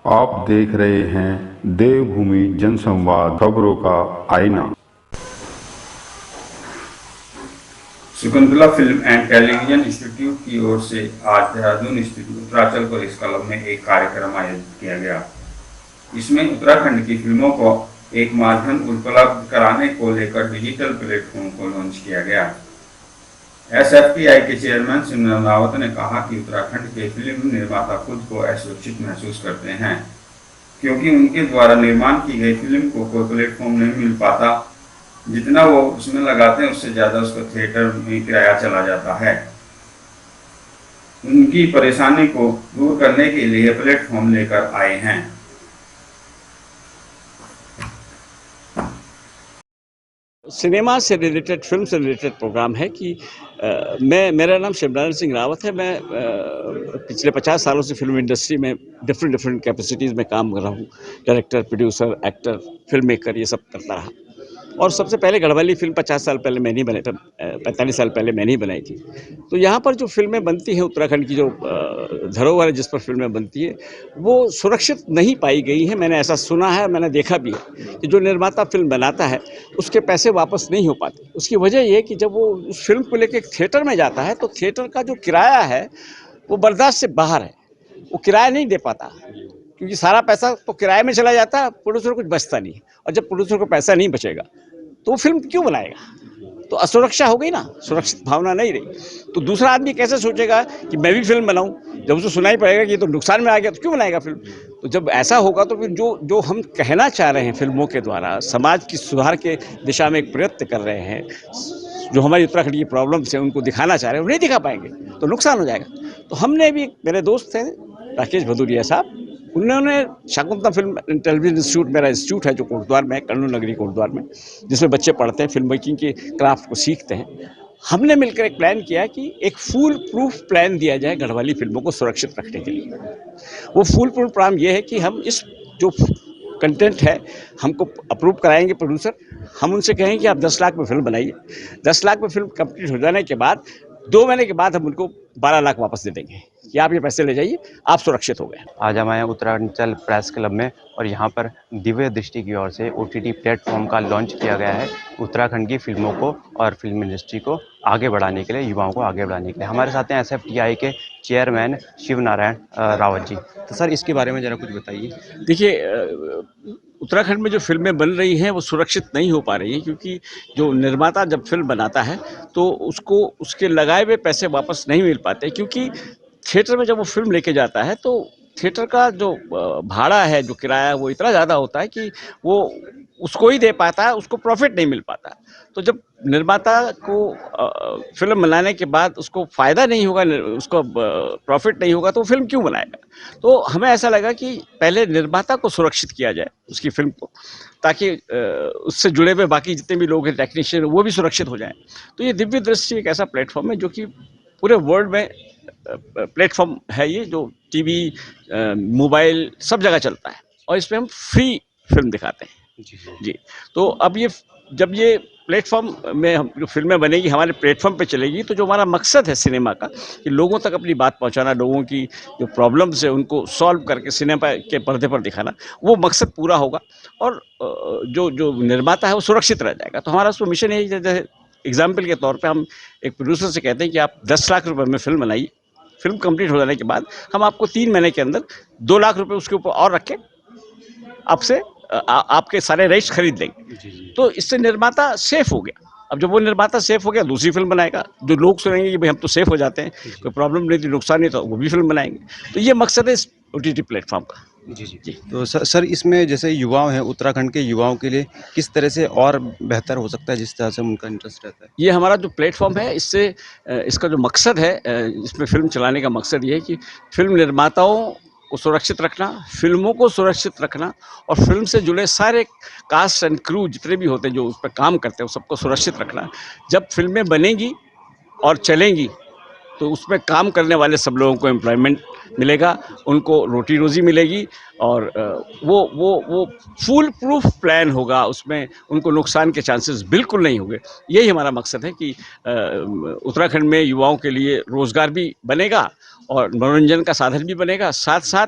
आप देख रहे हैं देवभूमि जनसंवाद खबरों का आईना। Shakuntala film and television institute की ओर से आज देहरादून स्थित उत्तराचल प्रेस क्लब में एक कार्यक्रम आयोजित किया गया। इसमें उत्तराखंड की फिल्मों को एक माध्यम उपलब्ध कराने को लेकर डिजिटल प्लेटफॉर्म को लॉन्च किया गया। SFPI के चेयरमैन सिमरन रावत ने कहा कि उत्तराखंड के फिल्म निर्माता खुद को असुरक्षित महसूस करते हैं क्योंकि उनके द्वारा निर्माण की गई फिल्म को कोई प्लेटफॉर्म नहीं मिल पाता। जितना वो उसमें लगाते हैं उससे ज़्यादा उसका थिएटर में किराया चला जाता है। उनकी परेशानी को दूर करने के लिए प्लेटफॉर्म लेकर आए हैं। सिनेमा से रिलेटेड, फिल्म से रिलेटेड प्रोग्राम है कि मेरा नाम शिवनारायण सिंह रावत है। मैं पिछले 50 सालों से फिल्म इंडस्ट्री में डिफरेंट कैपेसिटीज़ में काम कर रहा हूँ। Director, producer, actor, film maker, ये सब करता रहा। और सबसे पहले गढ़वाली फिल्म 50 साल पहले मैंने ही बनाई थी, 45 साल पहले मैंने ही बनाई थी। तो यहाँ पर जो फिल्में बनती हैं, उत्तराखंड की जो धरोहर है जिस पर फिल्में बनती है, वो सुरक्षित नहीं पाई गई है। मैंने ऐसा सुना है, मैंने देखा भी है कि जो निर्माता फिल्म बनाता है उसके पैसे वापस नहीं हो पाते। उसकी वजह ये है कि जब वो उस फिल्म को लेकर थिएटर में जाता है तो थिएटर का जो किराया है वो बर्दाश्त से बाहर है। वो किराया नहीं दे पाता क्योंकि सारा पैसा तो किराए में चला जाता है, प्रोड्यूसर को कुछ बचता नहीं। और जब प्रोड्यूसर को पैसा नहीं बचेगा तो वो फिल्म क्यों बनाएगा? तो असुरक्षा हो गई ना, सुरक्षित भावना नहीं रही। तो दूसरा आदमी कैसे सोचेगा कि मैं भी फिल्म बनाऊं? जब उसे सुनाई पड़ेगा कि ये तो नुकसान में आ गया तो क्यों बनाएगा फिल्म? तो जब ऐसा होगा तो फिर जो हम कहना चाह रहे हैं फिल्मों के द्वारा, समाज की सुधार के दिशा में एक प्रयत्न कर रहे हैं, जो हमारी उत्तराखंड की प्रॉब्लम्स है उनको दिखाना चाह रहे हैं, वो नहीं दिखा पाएंगे तो नुकसान हो जाएगा। तो हमने भी, मेरे दोस्त थे राकेश भदौरिया साहब, उन्होंने शकुंतला फिल्म टेलीविजन इंस्टीट्यूट, मेरा इंस्टीट्यूट है जो कोटद्वार में है, कर्नूल नगरी कोटद्वार में, जिसमें बच्चे पढ़ते हैं, फिल्म मेकिंग के क्राफ्ट को सीखते हैं। हमने मिलकर एक प्लान किया कि एक फूल प्रूफ प्लान दिया जाए गढ़वाली फिल्मों को सुरक्षित रखने के लिए। वो फूल प्रूफ प्लान ये है कि हम इस जो कंटेंट है हमको अप्रूव कराएंगे प्रोड्यूसर। हम उनसे कहेंगे कि आप 10 लाख में फिल्म बनाइए। 10 लाख में फिल्म कंप्लीट हो जाने के बाद 2 महीने के बाद हम उनको 12 लाख वापस दे देंगे कि आप ये पैसे ले जाइए, आप सुरक्षित हो गए। आज हम आए उत्तरांचल प्रेस क्लब में और यहाँ पर दिव्य दृष्टि की ओर से OTT प्लेटफॉर्म का लॉन्च किया गया है उत्तराखंड की फिल्मों को और फिल्म इंडस्ट्री को आगे बढ़ाने के लिए, युवाओं को आगे बढ़ाने के लिए। हमारे साथ हैं SFPI के चेयरमैन शिवनारायण रावत जी। तो सर, इसके बारे में ज़रा कुछ बताइए। देखिए, उत्तराखंड में जो फिल्में बन रही हैं वो सुरक्षित नहीं हो पा रही हैं क्योंकि जो निर्माता जब फिल्म बनाता है तो उसको उसके लगाए हुए पैसे वापस नहीं मिल पाते। क्योंकि थिएटर में जब वो फिल्म लेके जाता है तो थिएटर का जो भाड़ा है, जो किराया है, वो इतना ज़्यादा होता है कि वो उसको ही दे पाता है, उसको प्रॉफिट नहीं मिल पाता। तो जब निर्माता को फिल्म बनाने के बाद उसको फ़ायदा नहीं होगा, उसको प्रॉफिट नहीं होगा तो फिल्म क्यों बनाएगा? तो हमें ऐसा लगा कि पहले निर्माता को सुरक्षित किया जाए, उसकी फिल्म को, ताकि उससे जुड़े हुए बाकी जितने भी लोग हैं, टेक्नीशियन, वो भी सुरक्षित हो जाएं। तो ये दिव्य दृष्टि एक ऐसा प्लेटफॉर्म है जो कि पूरे वर्ल्ड में प्लेटफॉर्म है, ये जो टीवी, मोबाइल, सब जगह चलता है और इसमें हम फ्री फिल्म दिखाते हैं। जी। तो अब जब ये प्लेटफॉर्म में हम जो फिल्में बनेगी हमारे प्लेटफॉर्म पे चलेगी, तो जो हमारा मकसद है सिनेमा का कि लोगों तक अपनी बात पहुंचाना, लोगों की जो प्रॉब्लम्स है उनको सॉल्व करके सिनेमा के पर्दे पर दिखाना, वो मकसद पूरा होगा और जो निर्माता है वो सुरक्षित रह जाएगा। तो हमारा उसको मिशन यही है। जैसे एग्जाम्पल के तौर पर हम एक प्रोड्यूसर से कहते हैं कि आप 10 लाख रुपये में फिल्म बनाइए। फिल्म कंप्लीट हो जाने के बाद हम आपको 3 महीने के अंदर 2 लाख रुपए उसके ऊपर और रख के आपसे आपके सारे राइट्स खरीद लेंगे। तो इससे निर्माता सेफ हो गया। अब जब वो निर्माता सेफ हो गया, दूसरी फिल्म बनाएगा। जो लोग सुनेंगे कि भाई हम तो सेफ हो जाते हैं, कोई प्रॉब्लम नहीं थी, नुकसान नहीं, तो वो भी फिल्म बनाएंगे। तो ये मकसद है इस OTT प्लेटफॉर्म का। जी। तो सर, इसमें जैसे युवाओं हैं, उत्तराखंड के युवाओं के लिए किस तरह से और बेहतर हो सकता है जिस तरह से उनका इंटरेस्ट रहता है? ये हमारा जो प्लेटफॉर्म है, इससे इसका जो मकसद है, इसमें फिल्म चलाने का मकसद ये है कि फिल्म निर्माताओं को सुरक्षित रखना, फिल्मों को सुरक्षित रखना और फिल्म से जुड़े सारे कास्ट एंड क्रू जितने भी होते हैं जो उस पर काम करते हैं, सबको सुरक्षित रखना। जब फिल्में बनेंगी और चलेंगी तो उसमें काम करने वाले सब लोगों को एम्प्लॉयमेंट मिलेगा, उनको रोटी रोज़ी मिलेगी और वो फूल प्रूफ प्लान होगा, उसमें उनको नुकसान के चांसेस बिल्कुल नहीं होंगे। यही हमारा मकसद है कि उत्तराखंड में युवाओं के लिए रोज़गार भी बनेगा और मनोरंजन का साधन भी बनेगा, साथ साथ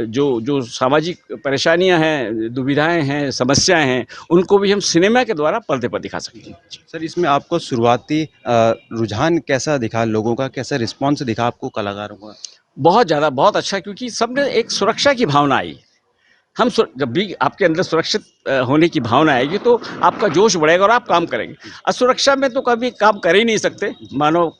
जो सामाजिक परेशानियां हैं, दुविधाएं हैं, समस्याएं हैं, उनको भी हम सिनेमा के द्वारा पर्दे पर दिखा सकते हैं। सर, इसमें आपको शुरुआती रुझान कैसा दिखा, लोगों का कैसा रिस्पॉन्स दिखा आपको, कलाकारों का? बहुत ज़्यादा, बहुत अच्छा, क्योंकि सबने एक सुरक्षा की भावना आई। जब भी आपके अंदर सुरक्षित होने की भावना आएगी तो आपका जोश बढ़ेगा और आप काम करेंगे। असुरक्षा में तो कभी काम कर ही नहीं सकते, मानव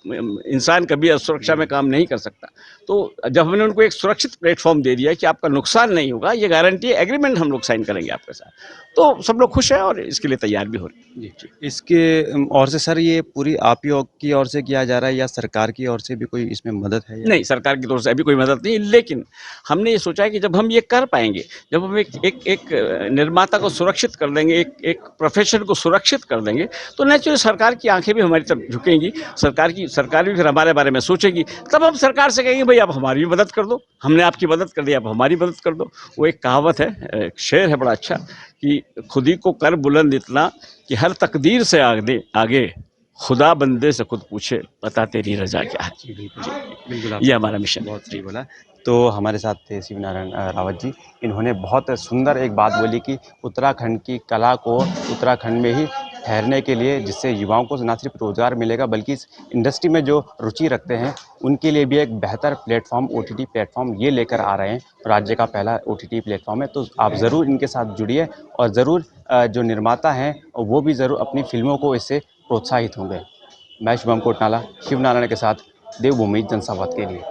इंसान कभी असुरक्षा में काम नहीं कर सकता। तो जब हमने उनको एक सुरक्षित प्लेटफॉर्म दे दिया कि आपका नुकसान नहीं होगा, ये गारंटी एग्रीमेंट हम लोग साइन करेंगे आपके साथ, तो सब लोग खुश हैं और इसके लिए तैयार भी हो रहे हैं। जी। इसके और से सर, ये पूरी आप ही की ओर से किया जा रहा है या सरकार की ओर से भी कोई इसमें मदद है या? नहीं, सरकार की तरफ से अभी कोई मदद नहीं, लेकिन हमने ये सोचा है कि जब हम ये कर पाएंगे, जब हम एक निर्माता को सुरक्षित कर देंगे, एक प्रोफेशन को सुरक्षित कर देंगे, तो नेचुरली सरकार की आंखें भी हमारी तरफ झुकेंगी, सरकार भी फिर हमारे बारे में सोचेगी। तब हम सरकार से कहेंगे, भाई आप हमारी भी मदद कर दो, हमने आपकी मदद कर दी, आप हमारी मदद कर दो। वो एक कहावत है, एक शेर है बड़ा अच्छा, कि खुद ही को कर बुलंद इतना कि हर तकदीर से आगे खुदा बंदे से खुद पूछे, बता तेरी रजा क्या है। जी, बिल्कुल ये हमारा मिशन है। बहुत सही बोला। तो हमारे साथ थे शिव नारायण रावत जी। इन्होंने बहुत सुंदर एक बात बोली कि उत्तराखंड की कला को उत्तराखंड में ही ठहरने के लिए, जिससे युवाओं को न सिर्फ रोज़गार मिलेगा बल्कि इस इंडस्ट्री में जो रुचि रखते हैं उनके लिए भी एक बेहतर प्लेटफॉर्म, OTT प्लेटफॉर्म ये लेकर आ रहे हैं। राज्य का पहला OTT प्लेटफॉर्म है, तो आप ज़रूर इनके साथ जुड़िए और ज़रूर जो निर्माता हैं वो भी ज़रूर अपनी फिल्मों को इससे प्रोत्साहित होंगे। मैं शुभम कोटनाला, शिव नारायण के साथ, देवभूमि जनसंवाद के लिए।